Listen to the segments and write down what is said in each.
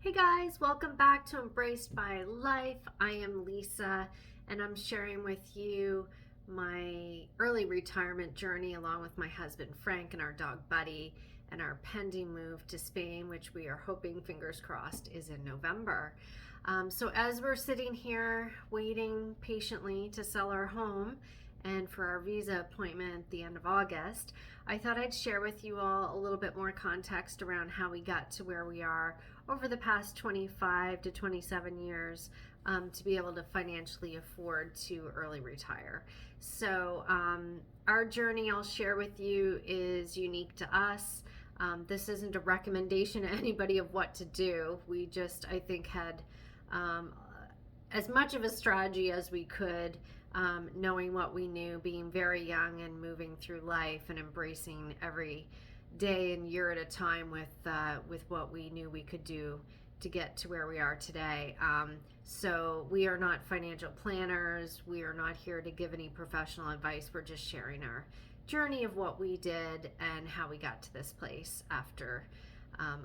Hey guys, welcome back to Embraced by Life. I am Lisa, and I'm sharing with you my early retirement journey along with my husband Frank and our dog Buddy, and our pending move to Spain, which we are hoping, fingers crossed, is in November. So, as we're sitting here waiting patiently to sell our home and for our visa appointment at the end of August, I thought I'd share with you all a little bit more context around how we got to where we are over the past 25 to 27 years, to be able to financially afford to early retire. So, our journey I'll share with you is unique to us. This isn't a recommendation to anybody of what to do. We just, I think, had um, as much of a strategy as we could, knowing what we knew, being very young and moving through life and embracing every day and year at a time with what we knew we could do to get to where we are today. So we are not financial planners. We are not here to give any professional advice. We're just sharing our journey of what we did and how we got to this place after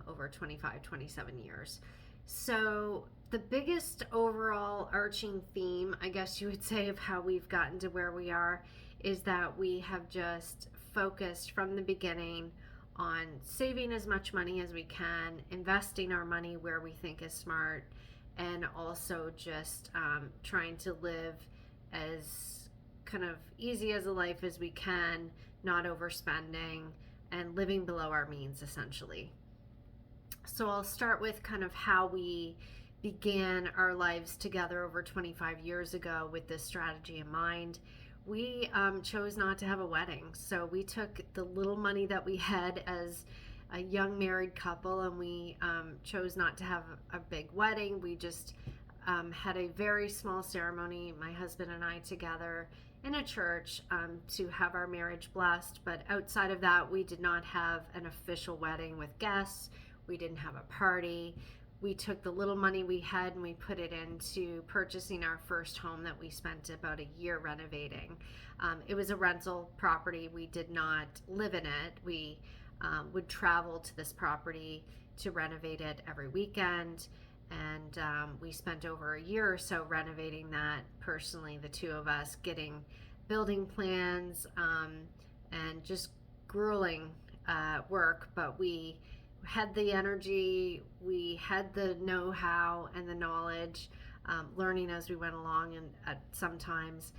over 25, 27 years. So the biggest overall arching theme, I guess you would say, of how we've gotten to where we are is that we have just focused from the beginning on saving as much money as we can, investing our money where we think is smart, and also just trying to live as kind of easy as a life as we can, not overspending, and living below our means essentially. So I'll start with kind of how we began our lives together over 25 years ago with this strategy in mind. We chose not to have a wedding. So we took the little money that we had as a young married couple, and we chose not to have a big wedding. We just had a very small ceremony, my husband and I together in a church, to have our marriage blessed. But outside of that, we did not have an official wedding with guests. We didn't have a party. We took the little money we had and we put it into purchasing our first home that we spent about a year renovating. It was a rental property. We did not live in it. We would travel to this property to renovate it every weekend. And we spent over a year or so renovating that personally, the two of us, getting building plans and just grueling work. But we had the energy, we had the know-how and the knowledge, learning as we went along and sometimes,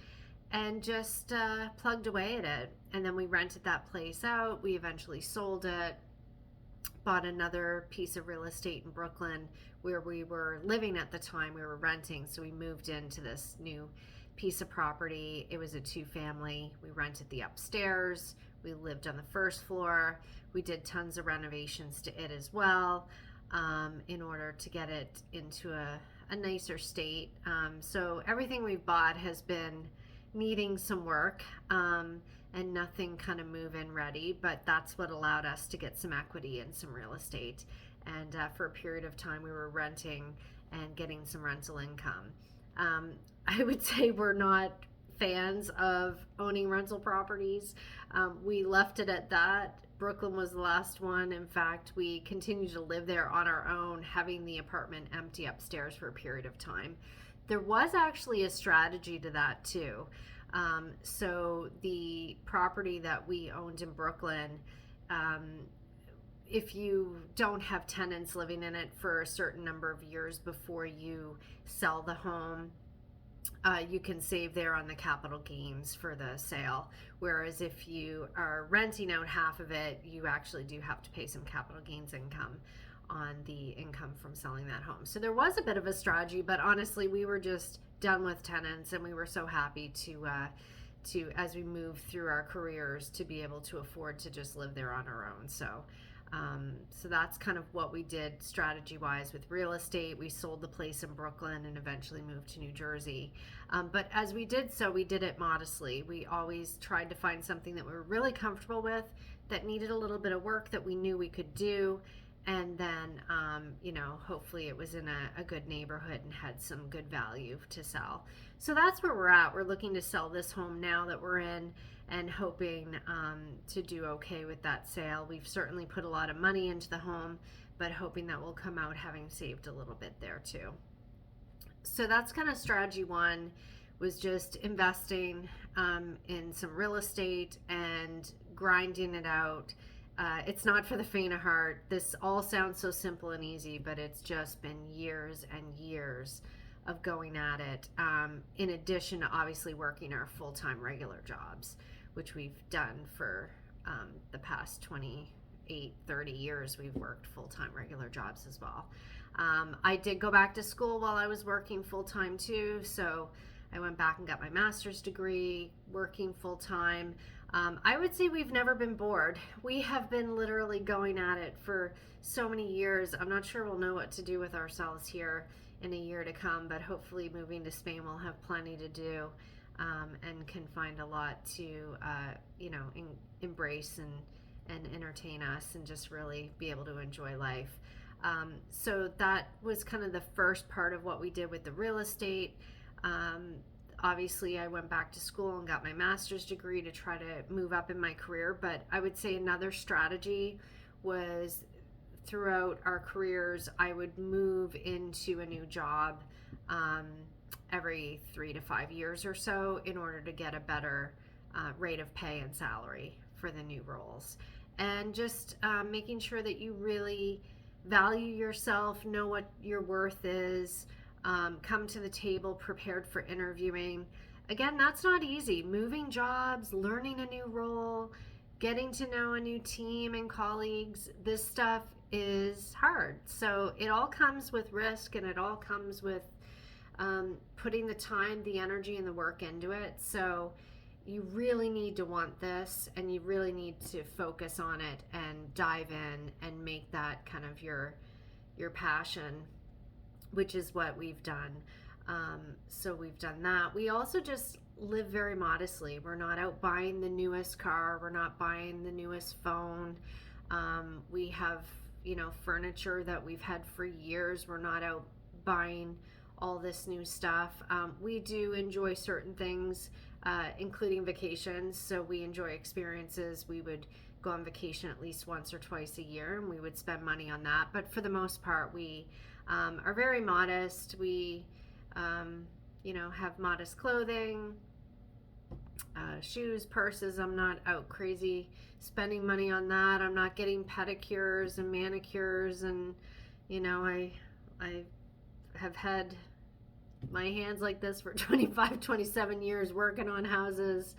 and just plugged away at it. And then we rented that place out. We eventually sold it, bought another piece of real estate in Brooklyn where we were living at the time. We were renting, so we moved into this new piece of property. It was a two-family. We rented the upstairs. We lived on the first floor. We did tons of renovations to it as well, in order to get it into a nicer state. So everything we've bought has been needing some work, and nothing kind of move-in ready, but that's what allowed us to get some equity in some real estate. And for a period of time, we were renting and getting some rental income. I would say we're not fans of owning rental properties. We left it at that. Brooklyn was the last one. In fact, we continued to live there on our own, having the apartment empty upstairs for a period of time. There was actually a strategy to that too. So the property that we owned in Brooklyn, if you don't have tenants living in it for a certain number of years before you sell the home, you can save there on the capital gains for the sale. Whereas if you are renting out half of it, you actually do have to pay some capital gains income on the income from selling that home. So there was a bit of a strategy, but honestly, we were just done with tenants, and we were so happy to as we moved through our careers, to be able to afford to just live there on our own. So that's kind of what we did strategy-wise with real estate. We sold the place in Brooklyn and eventually moved to New Jersey. But as we did so, we did it modestly. We always tried to find something that we were really comfortable with, that needed a little bit of work that we knew we could do. And then, hopefully it was in a good neighborhood and had some good value to sell. So that's where we're at. We're looking to sell this home now that we're in, and hoping to do okay with that sale. We've certainly put a lot of money into the home, but hoping that we'll come out having saved a little bit there too. So that's kind of strategy one, was just investing in some real estate and grinding it out. It's not for the faint of heart. This all sounds so simple and easy, but it's just been years and years of going at it, in addition to obviously working our full-time regular jobs, which we've done for the past 28, 30 years. We've worked full-time regular jobs as well. I did go back to school while I was working full-time too, so I went back and got my master's degree, working full-time. I would say we've never been bored. We have been literally going at it for so many years. I'm not sure we'll know what to do with ourselves here in a year to come, but hopefully moving to Spain we'll have plenty to do, and can find a lot to embrace and entertain us, and just really be able to enjoy life. So that was kind of the first part of what we did with the real estate. Obviously, I went back to school and got my master's degree to try to move up in my career. But I would say another strategy was, throughout our careers, I would move into a new job every 3 to 5 years or so in order to get a better rate of pay and salary for the new roles. And just making sure that you really value yourself, know what your worth is, come to the table prepared for interviewing. Again, that's not easy. Moving jobs, learning a new role, getting to know a new team and colleagues, this stuff is hard. So it all comes with risk, and it all comes with putting the time, the energy, and the work into it. So you really need to want this, and you really need to focus on it and dive in and make that kind of your passion, which is what we've done. So we've done that. We also just live very modestly. We're not out buying the newest car. We're not buying the newest phone. We have, furniture that we've had for years. We're not out buying all this new stuff. We do enjoy certain things, including vacations. So we enjoy experiences. We would go on vacation at least once or twice a year, and we would spend money on that. But for the most part, we are very modest. We, have modest clothing, shoes, purses. I'm not out crazy spending money on that. I'm not getting pedicures and manicures, and I have had my hands like this for 25, 27 years working on houses.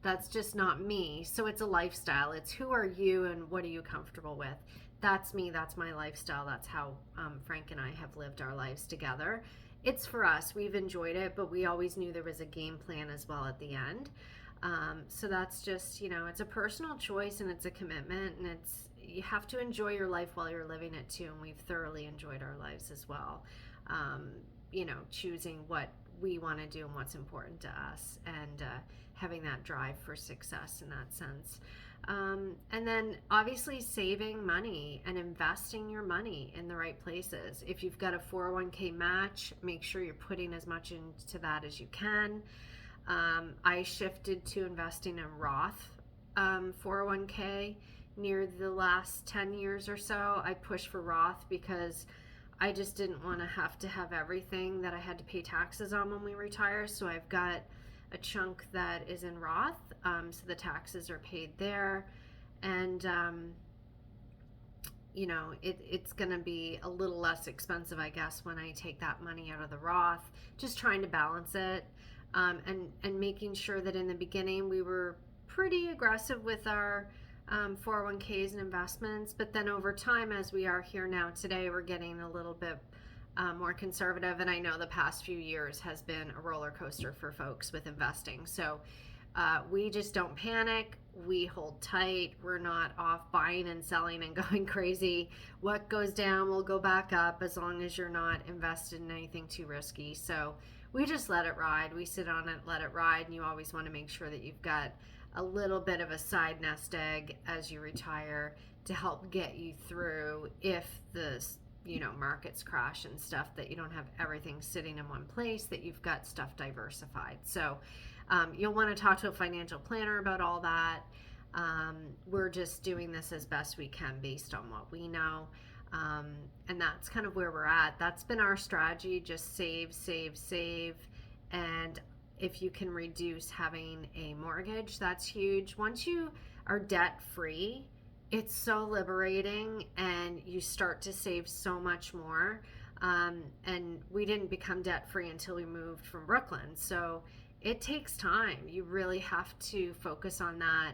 That's just not me. So it's a lifestyle. It's who are you and what are you comfortable with? That's me. That's my lifestyle. That's how Frank and I have lived our lives together. It's for us. We've enjoyed it, but we always knew there was a game plan as well at the end. So that's just, it's a personal choice, and it's a commitment, and you have to enjoy your life while you're living it too. And we've thoroughly enjoyed our lives as well. Choosing what we want to do and what's important to us, and having that drive for success in that sense. And then obviously saving money and investing your money in the right places. If you've got a 401k match, make sure you're putting as much into that as you can. I shifted to investing in Roth 401k near the last 10 years or so. I pushed for Roth because I just didn't want to have everything that I had to pay taxes on when we retire. So I've got a chunk that is in Roth, so the taxes are paid there, and it's going to be a little less expensive, I guess, when I take that money out of the Roth. Just trying to balance it, and making sure that in the beginning we were pretty aggressive with our 401ks and investments, but then over time, as we are here now today, we're getting a little bit more conservative. And I know the past few years has been a roller coaster for folks with investing. So we just don't panic. We hold tight. We're not off buying and selling and going crazy. What goes down will go back up, as long as you're not invested in anything too risky. So we just let it ride. We sit on it, let it ride. And you always want to make sure that you've got a little bit of a side nest egg as you retire to help get you through if the markets crash and stuff, that you don't have everything sitting in one place, that you've got stuff diversified. So you'll want to talk to a financial planner about all that. We're just doing this as best we can based on what we know. And that's kind of where we're at. That's been our strategy, just save, save, save. And if you can reduce having a mortgage, that's huge. Once you are debt free, it's so liberating and you start to save so much more. And we didn't become debt free until we moved from Brooklyn. So it takes time. You really have to focus on that.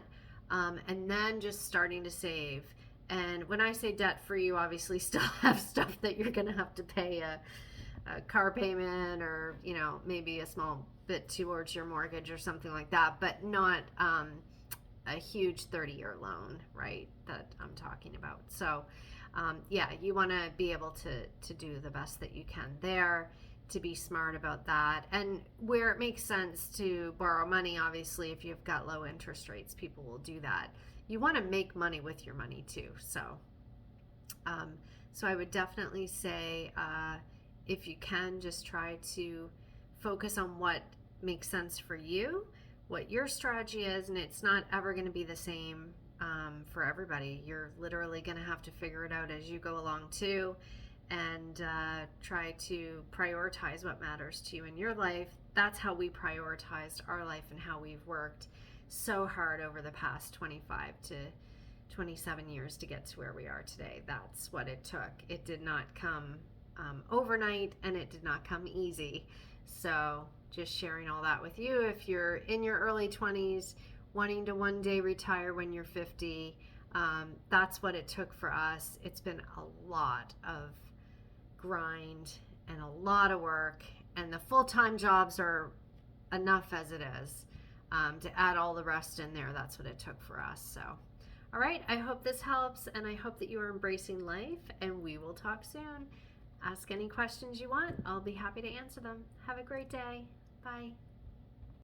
And then just starting to save. And when I say debt free, you obviously still have stuff that you're going to have to pay a car payment, or maybe a small bit towards your mortgage or something like that, but not a huge 30-year loan, right, that I'm talking about. So yeah, you want to be able to do the best that you can there, to be smart about that. And where it makes sense to borrow money, obviously if you've got low interest rates, people will do that. You want to make money with your money too. So so I would definitely say, if you can, just try to focus on what makes sense for you, what your strategy is, and it's not ever going to be the same for everybody. You're literally going to have to figure it out as you go along too, and try to prioritize what matters to you in your life. That's how we prioritized our life and how we've worked so hard over the past 25 to 27 years to get to where we are today. That's what it took. It did not come overnight, and it did not come easy. So just sharing all that with you. If you're in your early 20s wanting to one day retire when you're 50, that's what it took for us. It's been a lot of grind and a lot of work, and the full-time jobs are enough as it is. To add all the rest in there, that's what it took for us. So all right, I hope this helps, and I hope that you are embracing life, and we will talk soon. Ask any questions you want. I'll be happy to answer them. Have a great day. Bye.